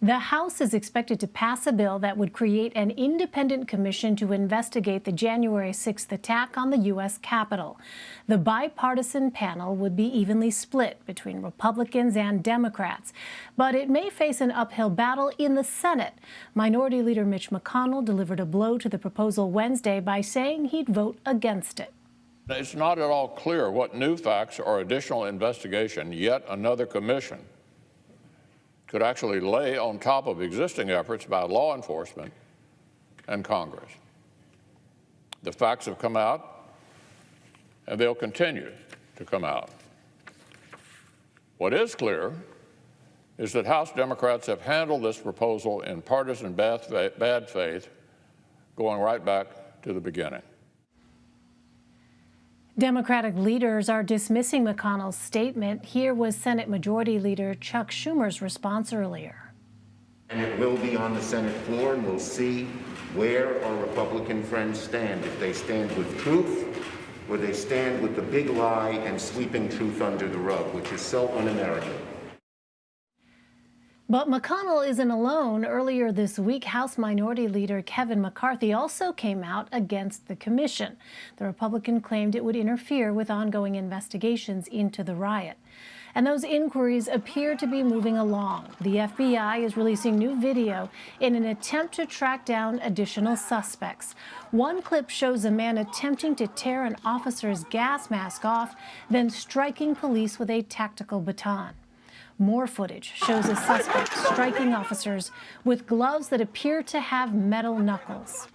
The House is expected to pass a bill that would create an independent commission to investigate the January 6th attack on the U.S. Capitol. The bipartisan panel would be evenly split between Republicans and Democrats, but it may face an uphill battle in the Senate. Minority Leader Mitch McConnell delivered a blow to the proposal Wednesday by saying he'd vote against it. It's not at all clear what new facts or additional investigation yet another commission could actually lay on top of existing efforts by law enforcement and Congress. The facts have come out, and they'll continue to come out. What is clear is that House Democrats have handled this proposal in partisan bad faith, going right back to the beginning. Democratic leaders are dismissing McConnell's statement. Here was Senate Majority Leader Chuck Schumer's response earlier. And it will be on the Senate floor, and we'll see where our Republican friends stand. If they stand with truth, or they stand with the big lie and sweeping truth under the rug, which is so un-American. But McConnell isn't alone. Earlier this week, House Minority Leader Kevin McCarthy also came out against the commission. The Republican claimed it would interfere with ongoing investigations into the riot. And those inquiries appear to be moving along. The FBI is releasing new video in an attempt to track down additional suspects. One clip shows a man attempting to tear an officer's gas mask off, then striking police with a tactical baton. More footage shows a suspect striking officers with gloves that appear to have metal knuckles.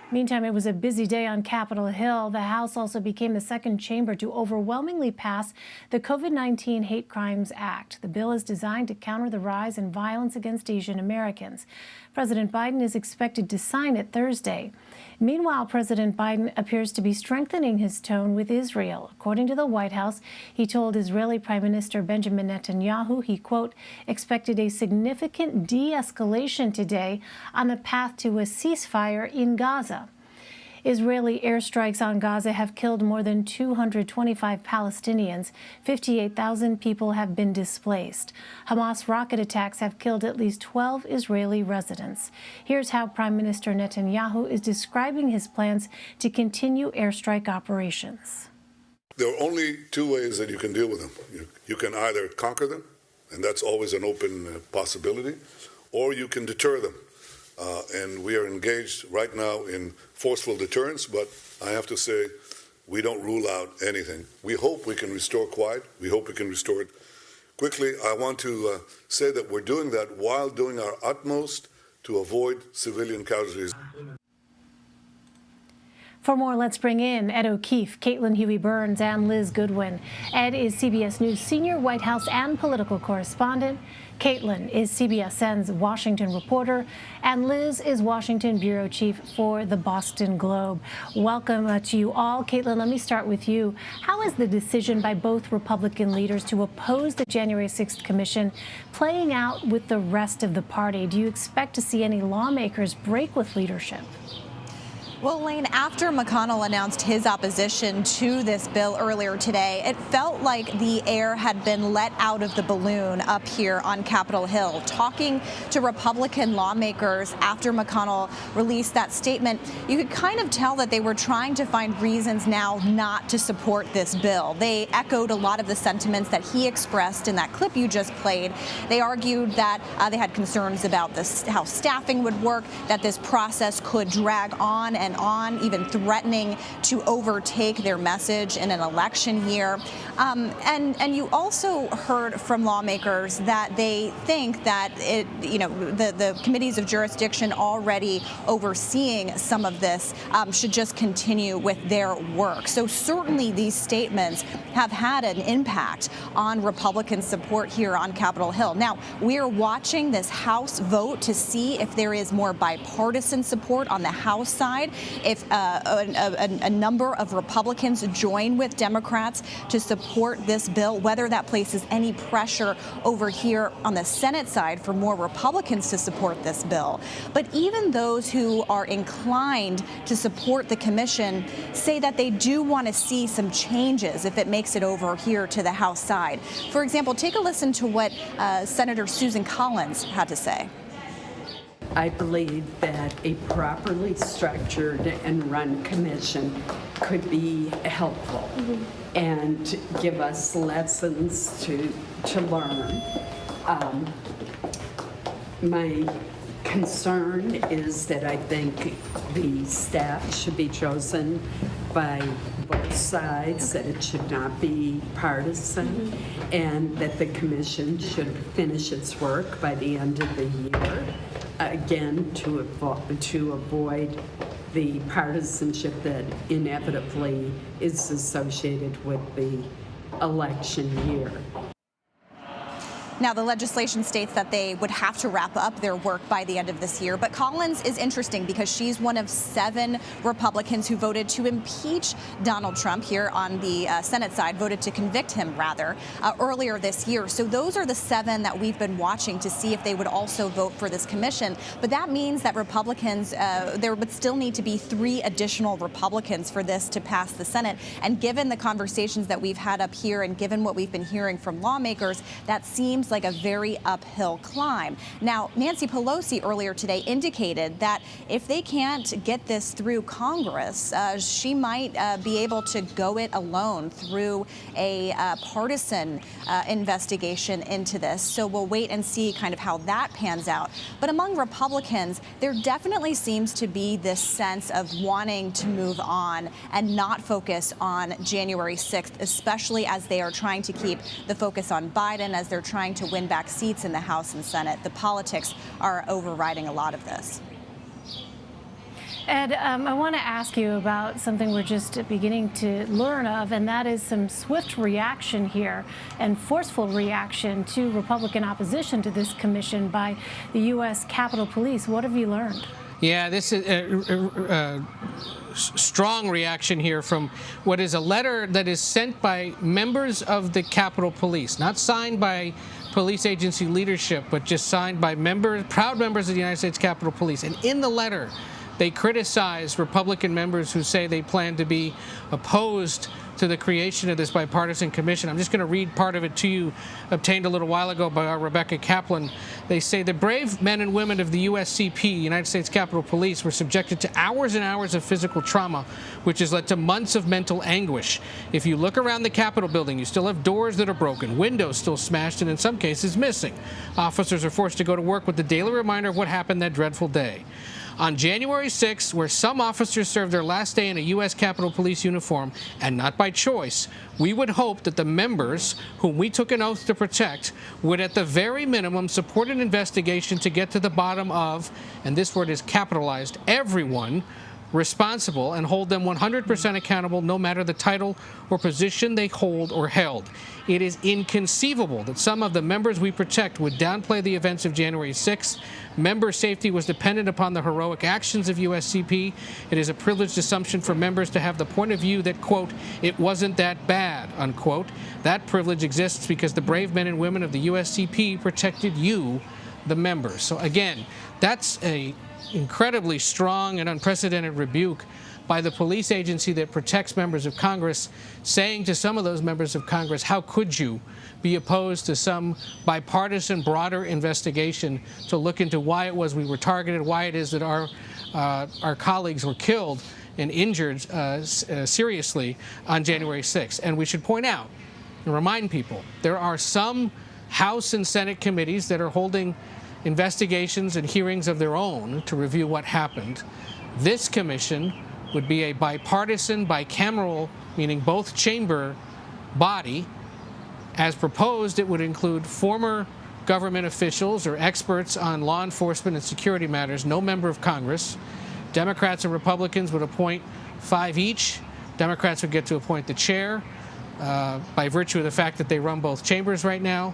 Meantime, it was a busy day on Capitol Hill. The House also became the second chamber to overwhelmingly pass the COVID-19 Hate Crimes Act. The bill is designed to counter the rise in violence against Asian Americans. President Biden is expected to sign it Thursday. Meanwhile, President Biden appears to be strengthening his tone with Israel. According to the White House, he told Israeli Prime Minister Benjamin Netanyahu he, quote, expected a significant de-escalation today on the path to a ceasefire in Gaza. Israeli airstrikes on Gaza have killed more than 225 Palestinians. 58,000 people have been displaced. Hamas rocket attacks have killed at least 12 Israeli residents. Here's how Prime Minister Netanyahu is describing his plans to continue airstrike operations. There are only two ways that you can deal with them. You can either conquer them, and that's always an open possibility, or you can deter them. And we are engaged right now in forceful deterrence, but I have to say we don't rule out anything. We hope we can restore quiet. We hope we can restore it quickly. I want to say that we're doing that while doing our utmost to avoid civilian casualties. For more, let's bring in Ed O'Keefe, Caitlin Huey-Burns, and Liz Goodwin. Ed is CBS News senior White House and political correspondent. Caitlin is CBSN's Washington reporter, and Liz is Washington bureau chief for the Boston Globe. Welcome to you all. Caitlin, let me start with you. How is the decision by both Republican leaders to oppose the January 6th commission playing out with the rest of the party? Do you expect to see any lawmakers break with leadership? Well, Elaine, after McConnell announced his opposition to this bill earlier today, it felt like the air had been let out of the balloon up here on Capitol Hill. Talking to Republican lawmakers after McConnell released that statement, you could kind of tell that they were trying to find reasons now not to support this bill. They echoed a lot of the sentiments that he expressed in that clip you just played. They argued that they had concerns about this, how staffing would work, that this process could drag on and on, even threatening to overtake their message in an election year. And you also heard from lawmakers that they think that the committees of jurisdiction already overseeing some of this should just continue with their work. So certainly these statements have had an impact on Republican support here on Capitol Hill. Now, we're watching this House vote to see if there is more bipartisan support on the House side. if a number of Republicans join with Democrats to support this bill, whether that places any pressure over here on the Senate side for more Republicans to support this bill. But even those who are inclined to support the commission say that they do want to see some changes if it makes it over here to the House side. For example, take a listen to what Senator Susan Collins had to say. I believe that a properly structured and run commission could be helpful and give us lessons to learn. My concern is that I think the staff should be chosen by both sides, that it should not be partisan, and that the commission should finish its work by the end of the year, again, to avoid the partisanship that inevitably is associated with the election year. Now, the legislation states that they would have to wrap up their work by the end of this year. But Collins is interesting because she's one of 7 Republicans who voted to impeach Donald Trump here on the Senate side, voted to convict him, rather, earlier this year. So those are the 7 that we've been watching to see if they would also vote for this commission. But that means that Republicans, there would still need to be 3 additional Republicans for this to pass the Senate. And given the conversations that we've had up here and given what we've been hearing from lawmakers, that seems like a very uphill climb. Now, Nancy Pelosi earlier today indicated that if they can't get this through Congress, she might be able to go it alone through a partisan investigation into this. So we'll wait and see kind of how that pans out. But among Republicans, there definitely seems to be this sense of wanting to move on and not focus on January 6th, especially as they are trying to keep the focus on Biden, as they're trying to win back seats in the House and Senate. The politics are overriding a lot of this. Ed, I want to ask you about something we're just beginning to learn of, and that is some swift reaction here and forceful reaction to Republican opposition to this commission by the U.S. Capitol Police. What have you learned? Yeah, this is a strong reaction here from what is a letter that is sent by members of the Capitol Police, not signed by police agency leadership, but just signed by proud members of the United States Capitol Police. And in the letter, they criticize Republican members who say they plan to be opposed to the creation of this bipartisan commission. I'm just going to read part of it to you, obtained a little while ago by our Rebecca Kaplan. They say the brave men and women of the USCP, United States Capitol Police, were subjected to hours and hours of physical trauma, which has led to months of mental anguish. If you look around the Capitol building, you still have doors that are broken, windows still smashed, and in some cases missing. Officers are forced to go to work with the daily reminder of what happened that dreadful day. On January 6th, where some officers served their last day in a U.S. Capitol Police uniform, and not by choice, we would hope that the members whom we took an oath to protect would at the very minimum support an investigation to get to the bottom of, and this word is capitalized, everyone responsible, and hold them 100% accountable no matter the title or position they hold or held. It is inconceivable that some of the members we protect would downplay the events of January 6th. Member safety was dependent upon the heroic actions of USCP. It is a privileged assumption for members to have the point of view that, quote, it wasn't that bad, unquote. That privilege exists because the brave men and women of the USCP protected you, the members. So again, that's a incredibly strong and unprecedented rebuke by the police agency that protects members of Congress, saying to some of those members of Congress, how could you be opposed to some bipartisan, broader investigation to look into why it was we were targeted, why it is that our colleagues were killed and injured seriously on January 6th. And we should point out and remind people, there are some House and Senate committees that are holding investigations and hearings of their own to review what happened. This commission would be a bipartisan, bicameral, meaning both chamber body. As proposed, it would include former government officials or experts on law enforcement and security matters, no member of Congress. Democrats and Republicans would appoint 5 each. Democrats would get to appoint the chair by virtue of the fact that they run both chambers right now.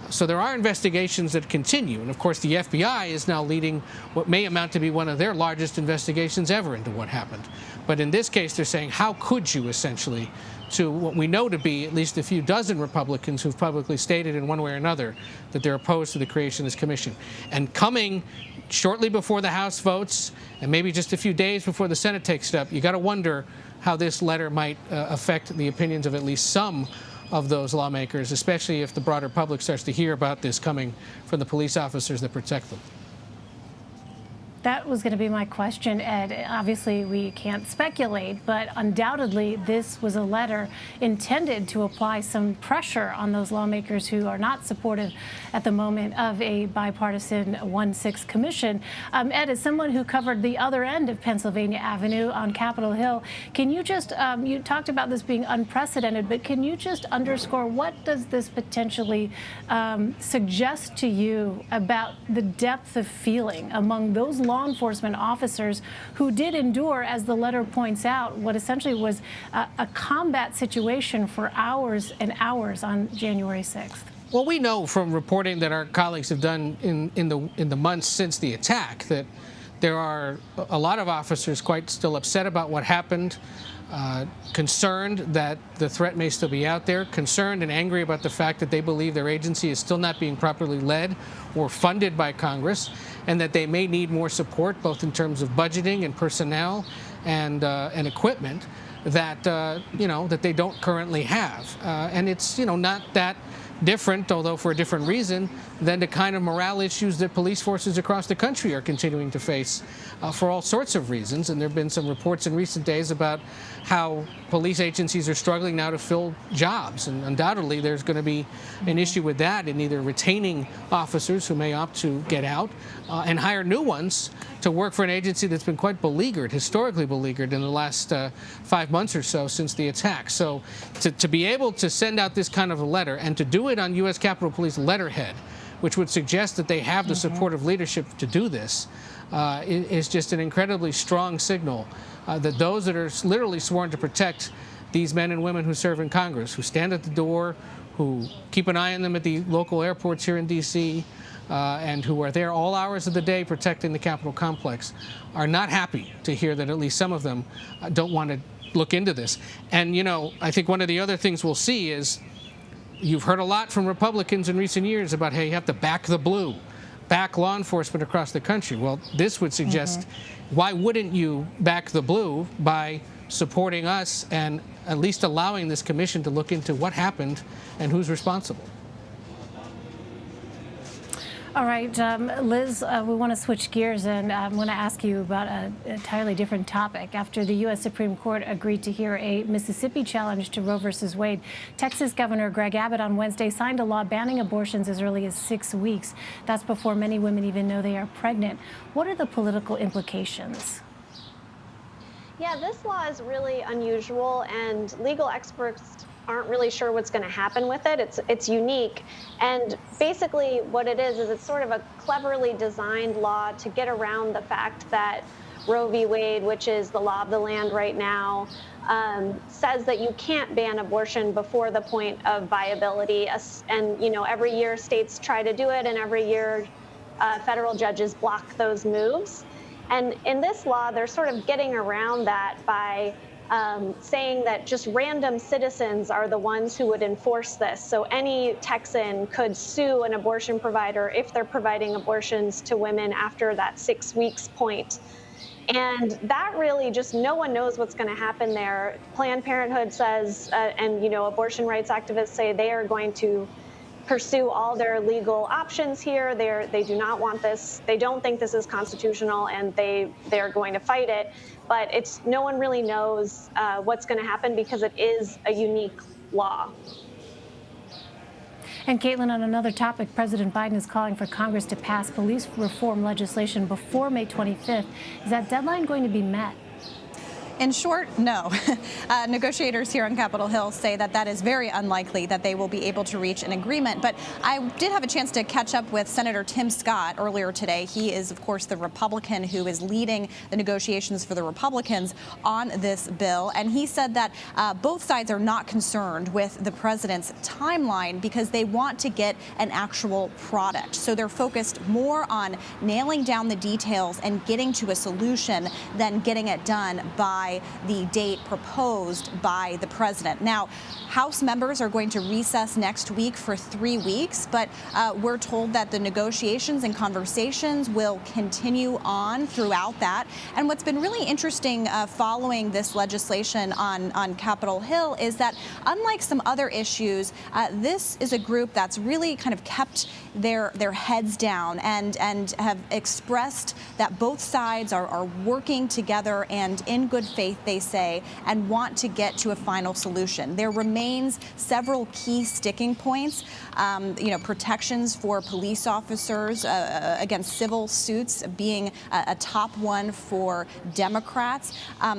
So there are investigations that continue. And of course, the FBI is now leading what may amount to be one of their largest investigations ever into what happened. But in this case, they're saying, how could you essentially, to what we know to be at least a few dozen Republicans who've publicly stated in one way or another that they're opposed to the creation of this commission. And coming shortly before the House votes, and maybe just a few days before the Senate takes it up, you got to wonder how this letter might affect the opinions of at least some of those lawmakers, especially if the broader public starts to hear about this coming from the police officers that protect them. That was going to be my question, Ed. Obviously, we can't speculate, but undoubtedly this was a letter intended to apply some pressure on those lawmakers who are not supportive at the moment of a bipartisan 1/6 commission. Ed, as someone who covered the other end of Pennsylvania Avenue on Capitol Hill, can you just, you talked about this being unprecedented, but can you just underscore what does this potentially suggest to you about the depth of feeling among those law enforcement officers who did endure, as the letter points out, what essentially was a combat situation for hours and hours on January 6th? Well, we know from reporting that our colleagues have done in the months since the attack that there are a lot of officers quite still upset about what happened, concerned that the threat may still be out there, concerned and angry about the fact that they believe their agency is still not being properly led or funded by Congress, and that they may need more support, both in terms of budgeting and personnel and equipment that that they don't currently have. And it's not that different, although for a different reason, than the kind of morale issues that police forces across the country are continuing to face for all sorts of reasons. And there have been some reports in recent days about how police agencies are struggling now to fill jobs. And undoubtedly, there's going to be an issue with that in either retaining officers who may opt to get out and hire new ones to work for an agency that's been quite beleaguered, historically beleaguered in the last 5 months or so since the attack. So to be able to send out this kind of a letter and to do it on U.S. Capitol Police letterhead, which would suggest that they have the supportive leadership to do this, is just an incredibly strong signal that those that are literally sworn to protect these men and women who serve in Congress, who stand at the door, who keep an eye on them at the local airports here in D.C., and who are there all hours of the day protecting the Capitol complex, are not happy to hear that at least some of them don't want to look into this. And, I think one of the other things we'll see is you've heard a lot from Republicans in recent years about, hey, you have to back the blue, back law enforcement across the country. Well, this would suggest, why wouldn't you back the blue by supporting us and at least allowing this commission to look into what happened and who's responsible? All right, Liz, we want to switch gears, and I want to ask you about an entirely different topic. After the U.S. Supreme Court agreed to hear a Mississippi challenge to Roe v. Wade, Texas Governor Greg Abbott on Wednesday signed a law banning abortions as early as 6 weeks. That's before many women even know they are pregnant. What are the political implications? Yeah, this law is really unusual, and legal experts aren't really sure what's going to happen with it. It's unique, and basically what it is it's sort of a cleverly designed law to get around the fact that Roe v. Wade, which is the law of the land right now, says that you can't ban abortion before the point of viability. And every year states try to do it, and every year federal judges block those moves. And in this law, they're sort of getting around that by saying that just random citizens are the ones who would enforce this. So any Texan could sue an abortion provider if they're providing abortions to women after that 6 weeks point. And that really just, no one knows what's going to happen there. Planned Parenthood says, and abortion rights activists say they are going to pursue all their legal options here. They do not want this. They don't think this is constitutional, and they're going to fight it. But no one really knows what's going to happen because it is a unique law. And Caitlin, on another topic, President Biden is calling for Congress to pass police reform legislation before May 25th. Is that deadline going to be met? In short, no. Negotiators here on Capitol Hill say that that is very unlikely that they will be able to reach an agreement. But I did have a chance to catch up with Senator Tim Scott earlier today. He is, of course, the Republican who is leading the negotiations for the Republicans on this bill. And he said that both sides are not concerned with the president's timeline because they want to get an actual product. So they're focused more on nailing down the details and getting to a solution than getting it done by the date proposed by the president. Now, House members are going to recess next week for 3 weeks, but we're told that the negotiations and conversations will continue on throughout that. And what's been really interesting following this legislation on Capitol Hill is that unlike some other issues, this is a group that's really kind of kept their heads down and have expressed that both sides are working together and in good faith, they say, and want to get to a final solution. There remains several key sticking points, protections for police officers against civil suits being a top one for Democrats.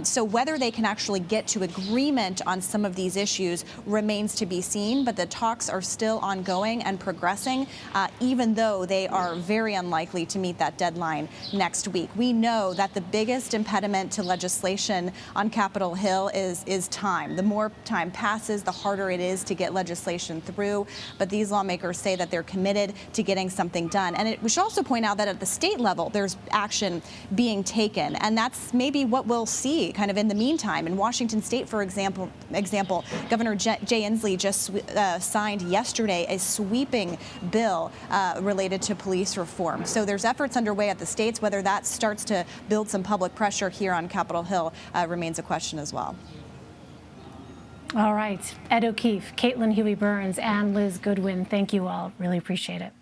So whether they can actually get to agreement on some of these issues remains to be seen, but the talks are still ongoing and progressing, even though they are very unlikely to meet that deadline next week. We know that the biggest impediment to legislation on Capitol Hill is time. The more time passes, the harder it is to get legislation through. But these lawmakers say that they're committed to getting something done. And we should also point out that at the state level, there's action being taken. And that's maybe what we'll see kind of in the meantime. In Washington State, for example, Governor Jay Inslee just signed yesterday a sweeping bill related to police reform. So there's efforts underway at the states. Whether that starts to build some public pressure here on Capitol Hill remains a question as well. All right. Ed O'Keefe, Caitlin Huey-Burns, and Liz Goodwin, thank you all. Really appreciate it.